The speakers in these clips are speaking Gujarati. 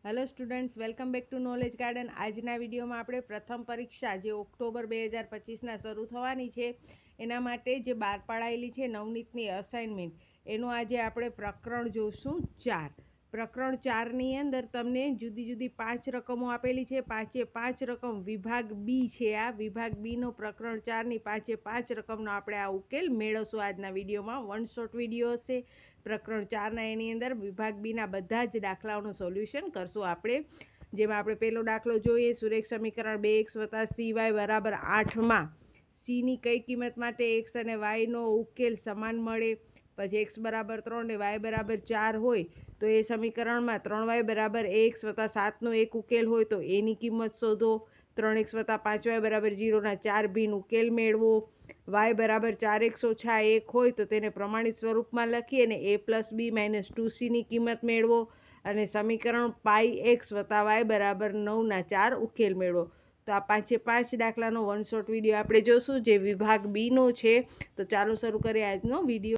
Hello students, welcome back to knowledge garden. આજના વિડીયોમાં આપણે પ્રથમ પરીક્ષા જે ઓક્ટોબર 2025ના શરૂ થવાની છે એના માટે જે બહાર પાડાયેલી છે નવનીતની અસાઇનમેન્ટ, એનું આજે આપણે પ્રકરણ જોઈશું 4. પ્રકરણ 4ની અંદર તમને જુદી જુદી 5 રકમો આપેલી છે. 5 રકમ વિભાગ બી છે. આ વિભાગ બીનો પ્રકરણ 4ની 5 રકમનો આપણે આ ઉકેલ મેળવશું આજના વિડીયોમાં. વન શોર્ટ વિડીયો હશે. પ્રકરણ 4ના એની અંદર વિભાગ બીના બધા જ દાખલાઓનું સોલ્યુશન કરશું આપણે. જેમાં આપણે પહેલો દાખલો જોઈએ. સુરેખ સમીકરણ 2x + cy = 8માં સીની કઈ કિંમત માટે x અને yનો ઉકેલ સમાન મળે? પછી x = 3 ને y = 4 હોય તો એ સમીકરણમાં 3y = ax + 7નો એક ઉકેલ હોય તો એની કિંમત શોધો. 3x + 5y = 0ના 4 ભિન્ન ઉકેલ મેળવો. y = 4x - 1 હોય તો તેને પ્રમાણિત સ્વરૂપમાં લખી અને a + b - 2cની કિંમત મેળવો. અને સમીકરણ πx + y = 9ના 4 ઉકેલ મેળવો. તો આ 5 દાખલાનો વન શોર્ટ વિડીયો આપણે જોશું જે વિભાગ બીનો છે. તો ચાલો શરૂ કરીએ આજનો વિડીયો.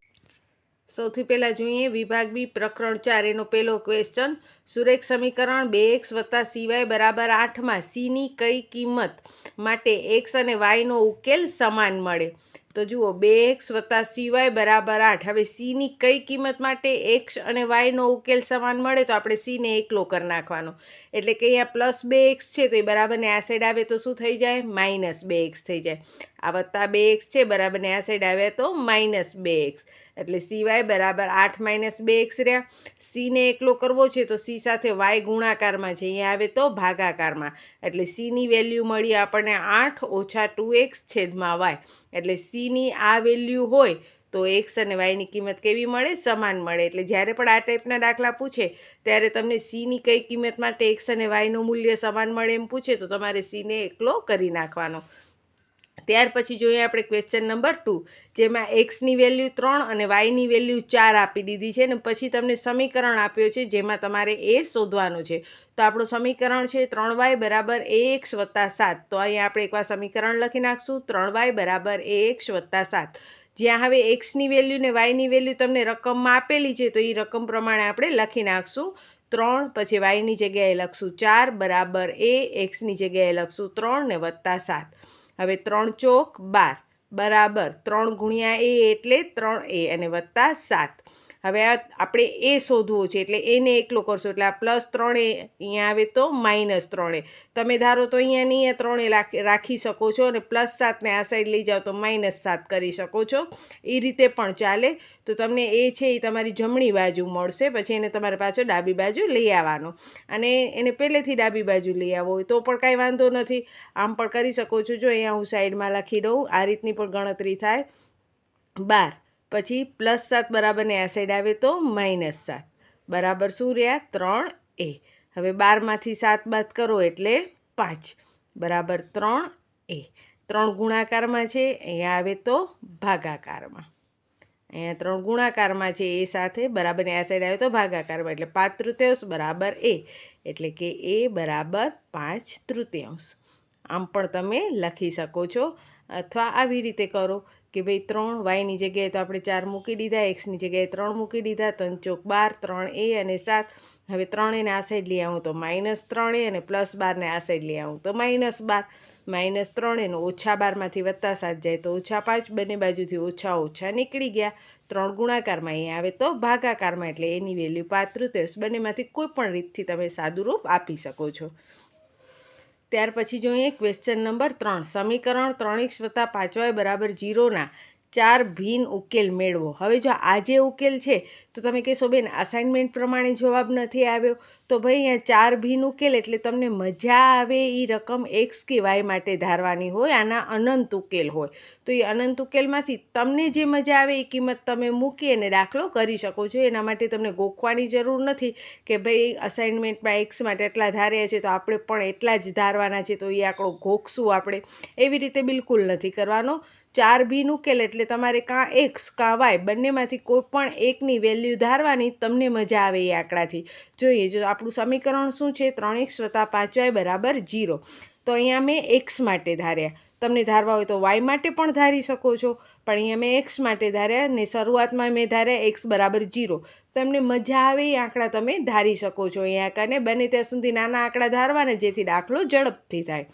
સૌથી પહેલાં જોઈએ વિભાગ બી પ્રકરણ 4 એનો પહેલો ક્વેશ્ચન. સુરેખ સમીકરણ 2x + cy = 8માં સીની કઈ કિંમત માટે x અને yનો ઉકેલ સમાન મળે? તો જુઓ, 2x + cy = 8. હવે સીની કઈ કિંમત માટે x અને yનો ઉકેલ સમાન મળે તો આપણે સીને એકલો કરી નાખવાનો. એટલે કે અહીંયા +2x છે તો એ બરાબરને આ સાઈડ આવે તો શું થઈ જાય? -2x થઈ જાય. આ +2x છે બરાબરને આ સાઈડ આવે તો -2x. એટલે cy = 8 - 2x રહ્યા. સીને એકલો કરવો છે તો સી સાથે y ગુણાકારમાં છે, અહીંયા આવે તો ભાગાકારમાં. એટલે સીની વેલ્યુ મળી આપણને 8 - 2x / y. એટલે સીની આ વેલ્યુ હોય તો x અને yની કિંમત કેવી મળે? સમાન મળે. એટલે જ્યારે પણ આ ટાઈપના દાખલા પૂછે ત્યારે તમને સીની કઈ કિંમત માટે x અને yનું મૂલ્ય સમાન મળે એમ પૂછે તો તમારે સીને એકલો કરી નાખવાનો. ત્યાર પછી જોઈએ આપણે ક્વેશ્ચન નંબર 2, જેમાં એક્સની વેલ્યુ 3 અને વાયની વેલ્યુ 4 આપી દીધી છે. ને પછી તમને સમીકરણ આપ્યો છે જેમાં તમારે એ શોધવાનું છે. તો આપણું સમીકરણ છે 3y = ax + 7. તો અહીંયા આપણે એકવાર સમીકરણ લખી નાખશું. 3y = ax + 7. જ્યાં હવે એક્સની વેલ્યુ ને વાયની વેલ્યુ તમને રકમમાં આપેલી છે તો એ રકમ પ્રમાણે આપણે લખી નાખશું. 3 પછી વાયની જગ્યાએ લખશું 4 બરાબર a, એક્સની જગ્યાએ લખશું 3 ને +7. હવે 3 × 4 = 12 બરાબર 3 × a એટલે 3a અને +7. હવે આપણે એ શોધવું છે એટલે એને એકલો કરશો એટલે આ +3a અહીંયા આવે તો -3a. તમે ધારો તો અહીંયા 3a રાખી શકો છો અને +7ને આ સાઈડ લઈ જાઓ તો -7 કરી શકો છો. એ રીતે પણ ચાલે. તો તમને એ છે એ તમારી જમણી બાજુ મળશે. પછી એને તમારે પાછો ડાબી બાજુ લઈ આવવાનો. અને એને પહેલેથી ડાબી બાજુ લઈ આવવો હોય તો પણ કાંઈ વાંધો નથી, આમ પણ કરી શકો છો. જો અહીંયા હું સાઈડમાં લખી દઉં, આ રીતની પણ ગણતરી થાય. 12 પછી +7 બરાબરને આ સાઈડ આવે તો -7 બરાબર શું રહ્યા? 3a. હવે 12માંથી 7 બાદ કરો એટલે 5 બરાબર 3a. 3 ગુણાકારમાં છે, અહીંયા આવે તો ભાગાકારમાં. અહીંયા 3 ગુણાકારમાં છે એ સાથે બરાબરને આ સાઈડ આવે તો ભાગાકારમાં. એટલે 5/3 બરાબર a. એટલે કે a બરાબર 5/3. આમ પણ તમે લખી શકો છો. અથવા આવી રીતે કરો કે ભાઈ 3 વાયની જગ્યાએ તો આપણે 4 મૂકી દીધા, એક્સની જગ્યાએ 3 મૂકી દીધા. 3 × 4 = 12, 3a અને 7. હવે 3aને આ સાઈડ લઈ આવું તો -3a અને +12ને આ સાઈડ લઈ આવું તો -12. -3a નો -12માંથી +7 જાય તો -5. બંને બાજુથી ઓછા નીકળી ગયા. 3 ગુણાકારમાં અહીંયા આવે તો ભાગાકારમાં. એટલે એની વેલ્યુ 5/3. બંનેમાંથી કોઈ પણ રીતથી તમે સાદું રૂપ આપી શકો છો. ત્યાર પછી જોઈએ ક્વેશ્ચન નંબર 3. સમીકરણ 3x + 5y = 0ના 4 ભિન્ન ઉકેલ મેળવો. હવે જો આ જે ઉકેલ છે તો તમે કહેશો બેન અસાઇનમેન્ટ પ્રમાણે જવાબ નથી આવ્યો. તો ભાઈ અહીંયા 4 ભિન્ન ઉકેલ એટલે તમને મજા આવે એ રકમ x કે y માટે ધારવાની હોય. આના અનંત ઉકેલ હોય. તો એ અનંત ઉકેલમાંથી તમને જે મજા આવે એ કિંમત તમે મૂકી અને દાખલો કરી શકો છો. એના માટે તમને ગોખવાની જરૂર નથી કે ભાઈ અસાઇનમેન્ટમાં x માટે એટલા ધાર્યા છે તો આપણે પણ એટલા જ ધારવાના છે તો એ આંકડો ગોખશું આપણે. એવી રીતે બિલકુલ નથી કરવાનો. 4 ભિન્ન ઉકેલ એટલે તમારે કાં x કાં y બંનેમાંથી કોઈ પણ એકની વેલ્યુ ધારવાની, તમને મજા આવે એ આંકડાથી. જોઈએ જો આપણું સમીકરણ શું છે? 3x + 5y = 0. તો અહીંયા મેં x માટે ધાર્યા તમને ધારવા હોય તો વાય માટે પણ ધારી શકો છો, પણ અહીંયા મેં એક્સ માટે ધાર્યા ને શરૂઆતમાં મેં ધાર્યા એક્સ બરાબર 0. તમને મજા આવે એ આંકડા તમે ધારી શકો છો. અહીંયા કને બને ત્યાં સુધી નાના આંકડા ધારવાના જેથી દાખલો ઝડપથી થાય.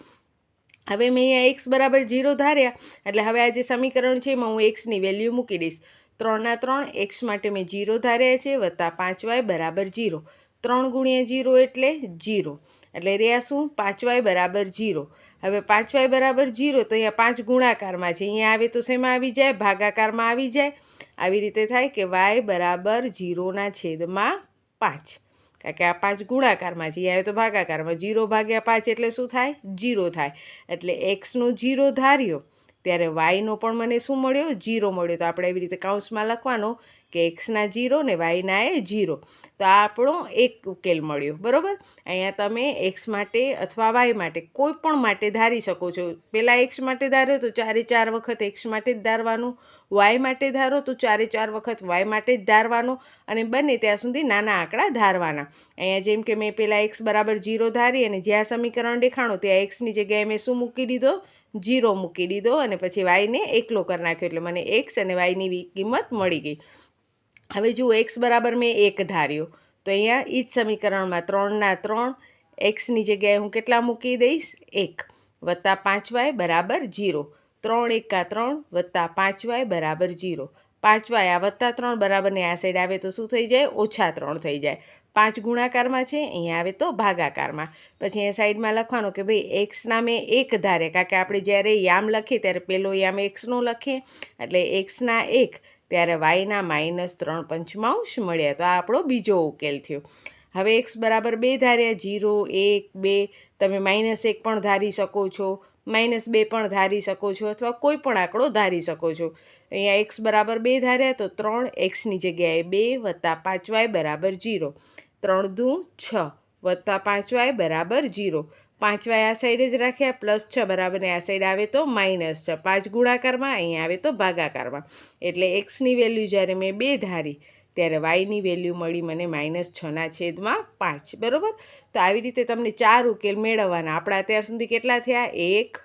હવે મેં અહીંયા એક્સ બરાબર 0 ધાર્યા એટલે હવે આ જે સમીકરણ છે એમાં હું એક્સની વેલ્યુ મૂકી દઈશ. 3 ના 3 એક્સ માટે મેં 0 ધાર્યા છે વત્તા 5y બરાબર 0. 3 ગુણ્યા 0 એટલે 0, એટલે રહ્યા શું 5y બરાબર 0. હવે 5y બરાબર 0 તો અહીંયા 5 ગુણાકારમાં છે, અહીંયા આવે તો શેમાં આવી જાય? ભાગાકારમાં આવી જાય. આવી રીતે થાય કે y બરાબર 0/5, કારણ કે આ 5 ગુણાકારમાં છે, અહીંયા આવે તો ભાગાકારમાં. 0 ભાગ્યા 5 એટલે શું થાય? 0 થાય. એટલે એક્સનો 0 ધાર્યો ત્યારે વાયનો પણ મને શું મળ્યો? 0 મળ્યો. તો આપણે એવી રીતે કાઉન્સમાં લખવાનો કે એક્સના 0 ને વાયના એ 0. તો આ આપણો એક ઉકેલ મળ્યો. બરાબર. અહીંયા તમે એક્સ માટે અથવા વાય માટે કોઈ પણ માટે ધારી શકો છો. પહેલાં એક્સ માટે ધાર્યો તો 4 વખત એક્સ માટે જ ધારવાનું, વાય માટે ધારો તો 4 વખત વાય માટે જ ધારવાનો, અને બને ત્યાં સુધી નાના આંકડા ધારવાના. અહીંયા જેમ કે મેં પહેલાં એક્સ બરાબર 0 ધારી અને જ્યાં સમીકરણ દેખાણું ત્યાં એક્સની જગ્યાએ મેં શું મૂકી દીધો? 0 મૂકી દીધો, અને પછી વાયને એકલો કરી નાખ્યો એટલે મને એક્સ અને વાયની કિંમત મળી ગઈ. હવે જુઓ એક્સ બરાબર મેં 1 ધાર્યો તો અહીંયા એ જ સમીકરણમાં 3 ના 3 એક્સની જગ્યાએ હું કેટલા મૂકી દઈશ? 1 વત્તા 5y બરાબર 0. 3 એકા 3 વત્તા 5y બરાબર 0. 5y આ વત્તા 3 બરાબરને આ સાઈડ આવે તો શું થઈ જાય? -3 થઈ જાય. 5 ગુણાકારમાં છે, અહીંયા આવે તો ભાગાકારમાં. પછી અહીંયા સાઈડમાં લખવાનું કે ભાઈ એક્સના મેં 1 ધારે, કારણ કે આપણે જ્યારે યામ લખીએ ત્યારે પહેલો યામ એક્સનો લખીએ, એટલે એક્સના 1 ત્યારે વાયના -3/5 મળ્યા. તો આ આપણો બીજો ઉકેલ થયો. હવે એક્સ બરાબર 2 ધાર્યા, 0, 1, 2. તમે -1 પણ ધારી શકો છો, -2 પણ ધારી શકો છો, અથવા કોઈ પણ આંકડો ધારી શકો છો. અહીંયા એક્સ બરાબર 2 ધાર્યા તો 3 એક્સની જગ્યાએ 2 વત્તા 5y બરાબર 0. 3 દુ 6 વત્તા 5y બરાબર 0. 5y આ સાઈડ જ રાખ્યા, +6 બરાબરને આ સાઈડ આવે તો -6. 5 ગુણાકારમાં, અહીંયા આવે તો ભાગાકારમાં. એટલે એક્સની વેલ્યુ જ્યારે મેં 2 ધારી ત્યારે વાયની વેલ્યુ મળી મને -6/5. બરાબર. તો આવી રીતે તમને 4 ઉકેલ મેળવવાના. આપણા અત્યાર સુધી કેટલા થયા? 1,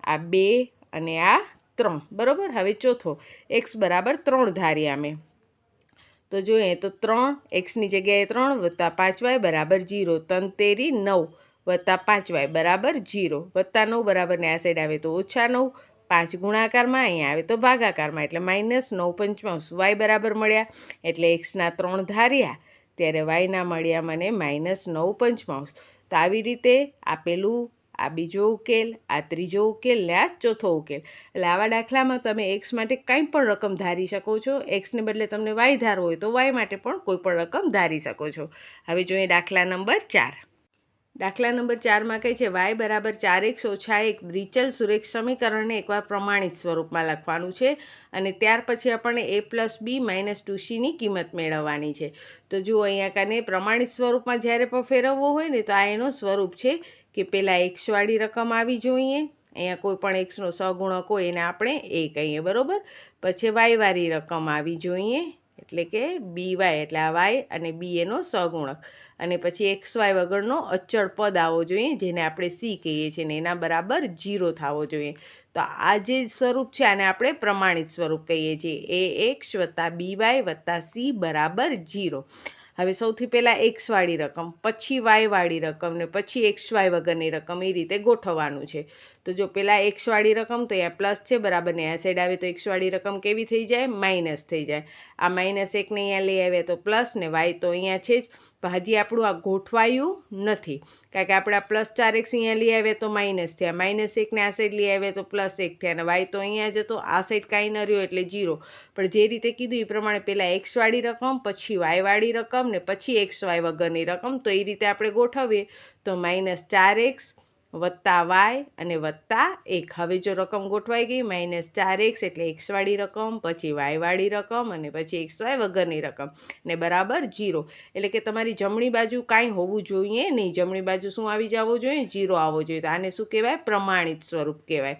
આ 2 અને આ 3. બરાબર. હવે ચોથો એક્સ બરાબર 3 ધાર્યા મેં તો જોઈએ તો 3 એક્સની જગ્યાએ 3 વત્તા 5y બરાબર 0. 3 તેરી 9 વત્તા 5y બરાબર 0. વત્તા 9 બરાબરને આ સાઈડ આવે તો -9. 5 ગુણાકારમાં, અહીંયા આવે તો ભાગાકારમાં, એટલે -9/5 વાય બરાબર મળ્યા. એટલે એક્સના 3 ધાર્યા ત્યારે વાયના મળ્યા મને -9/5. તો આવી રીતે આ પેલું, આ બીજો ઉકેલ, આ ત્રીજો ઉકેલ ને આ ચોથો ઉકેલ. એટલે આવા દાખલામાં તમે એક્સ માટે કંઈ પણ રકમ ધારી શકો છો. એક્સને બદલે તમને વાય ધારવો હોય તો વાય માટે પણ કોઈ પણ રકમ ધારી શકો છો. હવે જોઈએ દાખલા નંબર 4. દાખલા નંબર 4માં કહે છે વાય બરાબર 4x ઓછા 1 દ્વિચલ સુરેખ સમીકરણને એકવાર પ્રમાણિત સ્વરૂપમાં લખવાનું છે, અને ત્યાર પછી આપણને a + b - 2cની કિંમત મેળવવાની છે. તો જુઓ અહીંયા કાને પ્રમાણિત સ્વરૂપમાં જ્યારે પણ ફેરવવો હોય ને તો આ એનો સ્વરૂપ છે કે પહેલાં એક્સવાળી રકમ આવી જોઈએ, અહીંયા કોઈ પણ એક્સનો સહગુણક હોય એને આપણે a કહીએ. બરાબર. પછી વાયવાળી રકમ આવી જોઈએ, એટલે કે by, એટલે આ વાય અને b એનો સહગુણક, અને પછી xy વગરનો અચળ પદ આવવો જોઈએ જેને આપણે c કહીએ છીએ, ને એના બરાબર 0 થવો જોઈએ. તો આ જે સ્વરૂપ છે આને આપણે પ્રમાણિત સ્વરૂપ કહીએ છીએ. ax + by + c બરાબર 0. હવે સૌથી પહેલાં એક્સવાળી રકમ, પછી વાયવાળી રકમ ને પછી xy વગરની રકમ, એ રીતે ગોઠવવાનું છે. તો જો પહેલાં એક્સવાળી રકમ તો અહીંયા પ્લસ છે બરાબર, ને આ સાઈડ આવે તો એક્સવાળી રકમ કેવી થઈ જાય? માઇનસ થઈ જાય. આ -1ને અહીંયા લઈ આવ્યા તો પ્લસ, ને વાય તો અહીંયા છે જ, પણ હજી આપણું આ ગોઠવાયું નથી, કારણ કે આપણે આ +4x અહીંયા લઈ આવ્યા તો માઇનસ થયા, -1ને આ સાઈડ લઈ આવ્યા તો +1 થયા, અને વાય તો અહીંયા જ હતો, આ સાઈડ કાંઈ ન રહ્યો એટલે 0. પણ જે રીતે કીધું એ પ્રમાણે પહેલાં એક્સવાળી રકમ, પછી વાયવાળી રકમ ને પછી xy વગરની રકમ, તો એ રીતે આપણે ગોઠવીએ તો -4x વત્તા વાય અને વત્તા 1. હવે જો રકમ ગોઠવાઈ ગઈ, -4x એટલે એક્સવાળી રકમ, પછી વાયવાળી રકમ અને પછી xy વગરની રકમ, ને બરાબર 0. એટલે કે તમારી જમણી બાજુ કાંઈ હોવું જોઈએ નહીં, જમણી બાજુ શું આવી જવું જોઈએ? 0 આવવો જોઈએ. તો આને શું કહેવાય? પ્રમાણિત સ્વરૂપ કહેવાય.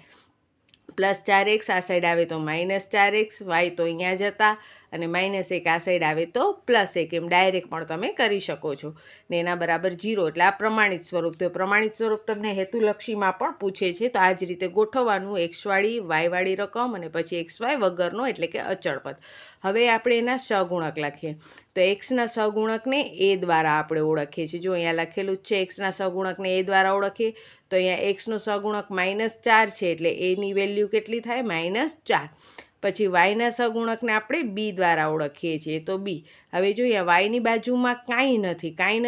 +4x આ સાઈડ આવે તો -4x, વાય તો અહીંયા જ હતા, અને -1 આ સાઈડ આવે તો +1, એમ ડાયરેક્ટ પણ તમે કરી શકો છો. ને એના બરાબર 0 એટલે આ પ્રમાણિત સ્વરૂપ. તો પ્રમાણિત સ્વરૂપ તમને હેતુલક્ષીમાં પણ પૂછે છે, તો આ જ રીતે ગોઠવવાનું, x વાળી y વાળી રકમ અને પછી xy વગરનો એટલે કે અચળ પદ. હવે આપણે એના સહગુણક લખીએ. તો એક્સના સહગુણકને એ દ્વારા આપણે ઓળખીએ છીએ. જો અહીંયા લખેલું જ છે એક્સના સહગુણકને એ દ્વારા ઓળખીએ. તો અહીંયા એક્સનો સહગુણક -4 છે એટલે એની વેલ્યુ કેટલી થાય? -4. પછી વાયના સહગુણકને આપણે બી દ્વારા ઓળખીએ છીએ, તો બી. હવે જો અહીંયા વાયની બાજુમાં કાંઈ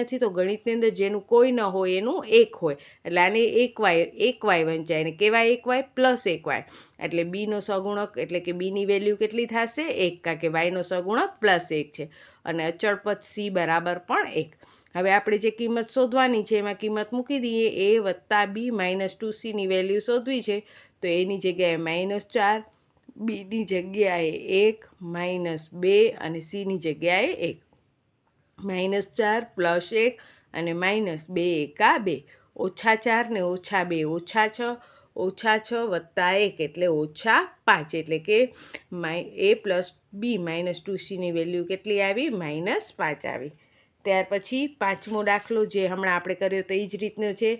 નથી તો ગણિતની અંદર જેનું કોઈ ન હોય એનું 1 હોય, એટલે આને 1y વંચાય, અને કેવાય 1y + 1y, એટલે બીનો સહગુણક એટલે કે બીની વેલ્યુ કેટલી થશે? 1, કારણ કે વાયનો સહગુણક +1 છે, અને અચળ પદ સી બરાબર પણ 1. હવે આપણે જે કિંમત શોધવાની છે એમાં કિંમત મૂકી દઈએ. a વત્તા b -2c ની વેલ્યુ શોધવી છે, તો એની જગ્યાએ -4, બીની જગ્યાએ 1, -2 અને સીની જગ્યાએ 1. -4 + 1 અને -2 એકા 2, -4 ને -2 -6, -6 વત્તા 1 એટલે -5, એટલે કે a + b -2c ની વેલ્યુ કેટલી આવી? -5 આવી. ત્યાર પછી પાંચમો દાખલો જે હમણાં આપણે કર્યો તો એ જ રીતનો છે.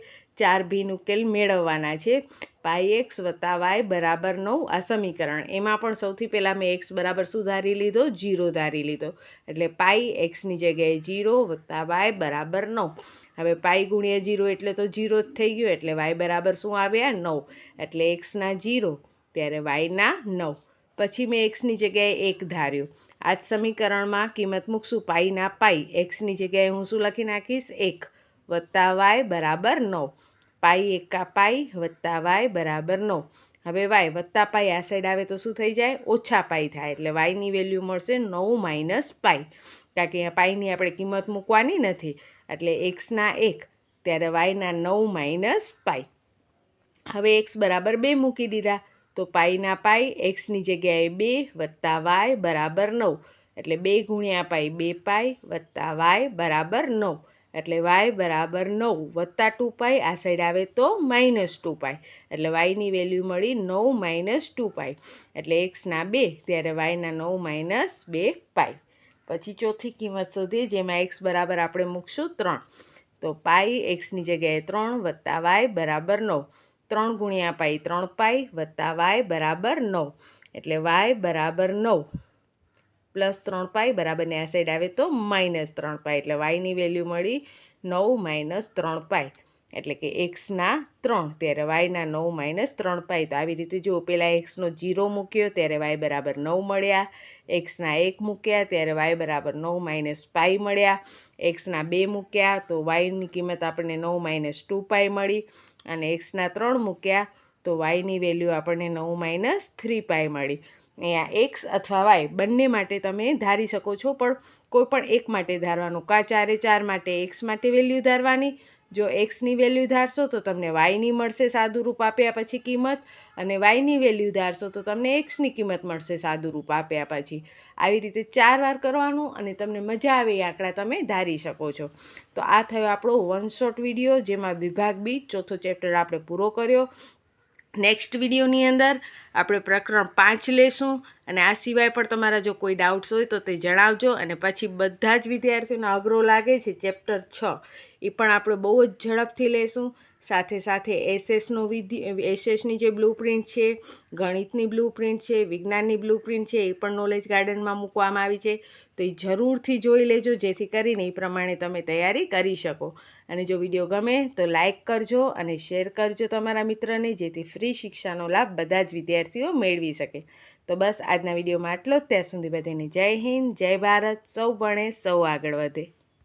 4 ભિન્ન ઉકેલ મેળવવાના છે. πx + y બરાબર 9 આ સમીકરણ. એમાં પણ સૌથી પહેલાં મેં x બરાબર શું ધારી લીધો? 0 ધારી લીધો. એટલે πxની જગ્યાએ 0 + y બરાબર 9. હવે π × 0 એટલે તો 0 જ થઈ ગયો, એટલે y બરાબર શું આવ્યા? 9. એટલે xના 0 ત્યારે yના 9. પછી મેં xની જગ્યાએ 1 ધાર્યું. આ જ સમીકરણમાં કિંમત મૂકશું પાઈના પાઈ. એક્સની જગ્યાએ હું શું લખી નાખીશ? 1 + y બરાબર 9. પાઈ એકા પાઈ વત્તા y બરાબર 9. હવે y વત્તા પાઈ આ સાઈડ આવે તો શું થઈ જાય? ઓછા પાઈ થાય, એટલે yની વેલ્યુ મળશે 9 - પાઈ, કારણ કે અહીંયા પાઈની આપણે કિંમત મૂકવાની નથી, એટલે xના 1 ત્યારે yના 9 - પાઈ. હવે x બરાબર 2 મૂકી દીધા, તો પાઈના પાઈ, એક્સની જગ્યાએ 2 વત્તા y બરાબર 9, એટલે 2 × પાઈ 2 પાઈ વત્તા y બરાબર 9, એટલે y બરાબર 9 વત્તા 2 પાઈ આ સાઈડ આવે તો -2 પાઈ, એટલે yની વેલ્યુ મળી 9 - 2 પાઈ, એટલે xના 2 ત્યારે yના 9 - 2 પાઈ. પછી ચોથી કિંમત શોધીએ, જેમાં x બરાબર આપણે મૂકશું 3, તો પાઈ એક્સની જગ્યાએ 3 વત્તા y બરાબર 9, 3 × પાઈ 3 પાઈ વત્તા y બરાબર 9, એટલે y બરાબર 9 + 3 પાઈ બરાબરને આ સાઈડ આવે તો -3 પાઈ, એટલે yની વેલ્યુ મળી 9 - 3 પાઈ, એટલે કે xના 3 ત્યારે yના 9 - 3 પાઈ. તો આવી રીતે જો પહેલાં xનો 0 મૂક્યો ત્યારે y બરાબર 9 મળ્યા, xના 1 મૂક્યા ત્યારે y બરાબર 9 - પાઈ મળ્યા, xના 2 મૂક્યા તો yની કિંમત આપણને 9 - 2 પાઈ મળી, અને xના 3 મૂક્યા તો yની વેલ્યુ આપણને 9 - 3 પાઈ મળી. અહીંયા x અથવા y બંને માટે તમે ધારી શકો છો, પણ કોઈ પણ એક માટે ધારવાનું. કાં 4 માટે x માટે વેલ્યુ ધારવાની. જો xની વેલ્યુ ધારશો તો તમને yની મળશે સાદું રૂપ આપ્યા પછી કિંમત, અને yની વેલ્યુ ધારશો તો તમને xની કિંમત મળશે સાદું રૂપ આપ્યા પછી. આવી રીતે 4 વાર કરવાનું, અને તમને મજા આવે એ આંકડા તમે ધારી શકો છો. તો આ થયો આપણો 1 શોર્ટ વિડીયો, જેમાં વિભાગ બી ચોથો ચેપ્ટર આપણે પૂરો કર્યો. નેક્સ્ટ વિડીયોની અંદર આપણે પ્રકરણ 5 લેશું, અને આ સિવાય પણ તમારા જો કોઈ ડાઉટ્સ હોય તો તે જણાવજો. અને પછી બધા જ વિદ્યાર્થીઓને અઘરો લાગે છે ચેપ્ટર 6, એ પણ આપણે બહુ જ ઝડપથી લેશું. સાથે સાથે એસએસની જે બ્લુપ્રિન્ટ છે, ગણિતની બ્લુપ્રિન્ટ છે, વિજ્ઞાનની બ્લુપ્રિન્ટ છે, એ પણ નોલેજ ગાર્ડનમાં મૂકવામાં આવી છે. તો એ જરૂરથી જોઈ લેજો, જેથી કરીને એ પ્રમાણે તમે તૈયારી કરી શકો. અને જો વિડીયો ગમે તો લાઈક કરજો અને શેર કરજો તમારા મિત્રને, જેથી ફ્રી શિક્ષાનો લાભ બધા જ વિદ્યાર્થીઓ મેળવી શકે. તો બસ આજના વિડીયોમાં આટલો જ. ત્યાં સુધી બધાને જય હિન્દ, જય ભારત. સૌ ભણે સૌ આગળ વધે.